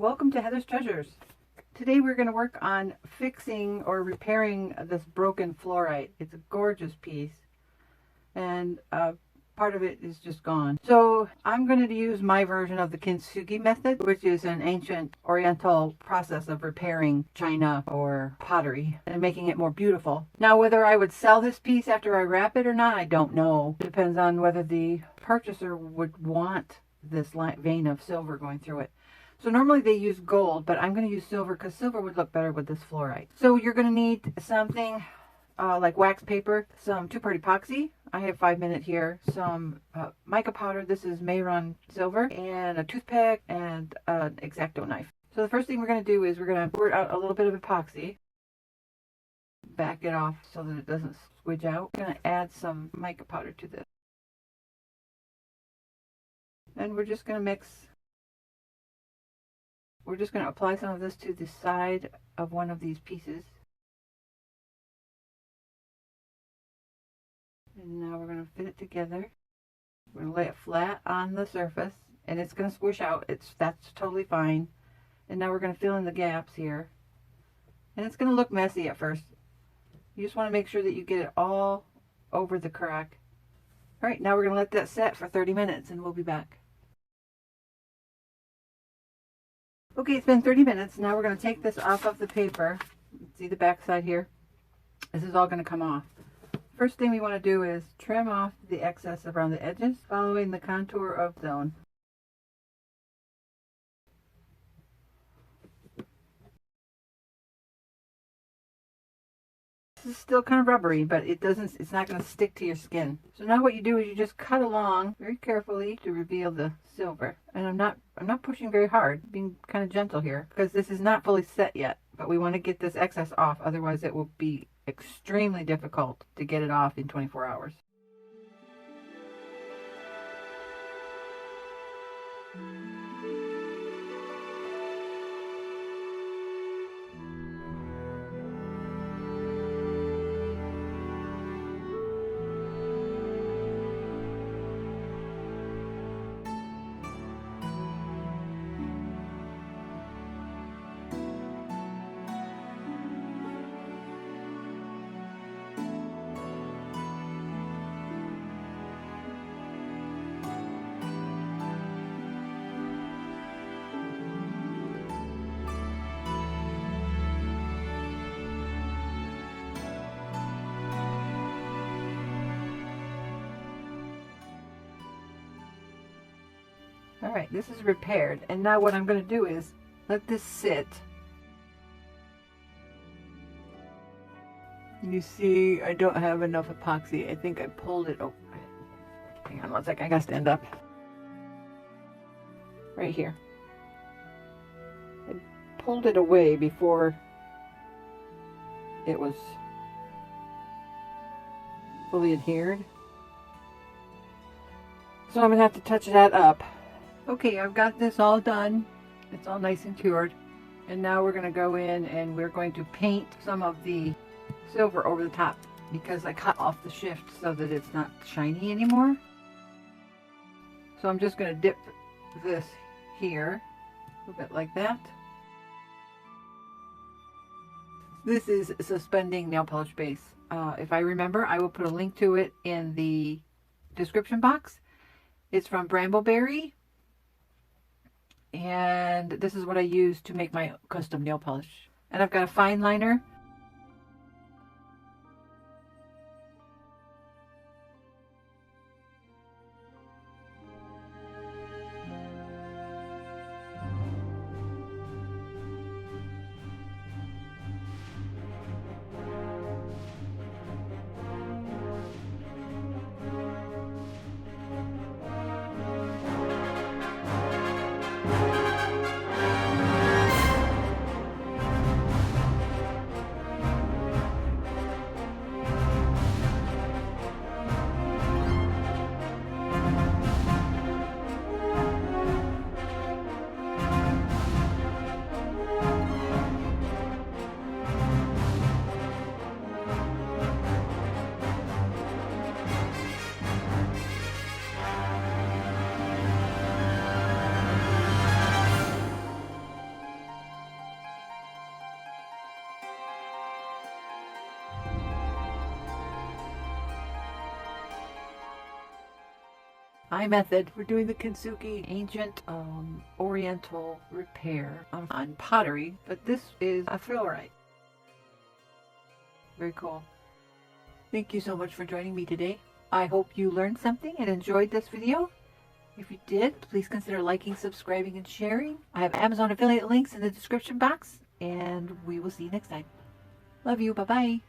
welcome to Heather's Treasures. Today we're going to work on fixing or repairing this broken fluorite. It's a gorgeous piece and part of it is just gone. So I'm going to use my version of the Kintsugi method, which is an ancient oriental process of repairing china or pottery and making it more beautiful. Now whether I would sell this piece after I wrap it or not, I don't know. It depends on whether the purchaser would want this vein of silver going through it. So normally they use gold, but I'm going to use silver because silver would look better with this fluorite. So you're going to need something like wax paper, some 2-part epoxy. I have 5-minute here, some mica powder. This is Mayron silver, and a toothpick and an X-Acto knife. So the first thing we're going to do is we're going to pour out a little bit of epoxy. Back it off so that it doesn't squidge out. We're going to add some mica powder to this. And we're just going to mix. We're just going to apply some of this to the side of one of these pieces. And now we're going to fit it together. We're going to lay it flat on the surface and it's going to squish out. That's totally fine. And now we're going to fill in the gaps here. And it's going to look messy at first. You just want to make sure that you get it all over the crack. Alright, now we're going to let that set for 30 minutes and we'll be back. Okay, it's been 30 minutes. Now we're going to take this off of the paper. See the back side here? This is all going to come off. First thing we want to do is trim off the excess around the edges, following the contour of zone. This is still kind of rubbery, but it's not going to stick to your skin. So now what you do is you just cut along very carefully to reveal the silver. And I'm not pushing very hard, being kind of gentle here, because this is not fully set yet, but we want to get this excess off, otherwise it will be extremely difficult to get it off in 24 hours. Alright, this is repaired, and now what I'm going to do is let this sit. You see, I don't have enough epoxy. I think I pulled it over. Hang on one second, I gotta stand up. Right here. I pulled it away before it was fully adhered. So I'm going to have to touch that up. Okay, I've got this all done. It's all nice and cured. And now we're going to go in and we're going to paint some of the silver over the top because I cut off the shift so that it's not shiny anymore. So I'm just going to dip this here, a bit like that. This is suspending nail polish base. If I remember, I will put a link to it in the description box. It's from Brambleberry. And this is what I use to make my custom nail polish. And I've got a fine liner. my method. We're doing the Kintsugi ancient oriental repair on pottery, but this is a fluorite. Very cool. Thank you so much for joining me today. I hope you learned something and enjoyed this video. If you did, please consider liking, subscribing, and sharing. I have Amazon affiliate links in the description box, and we will see you next time. Love you. Bye-bye.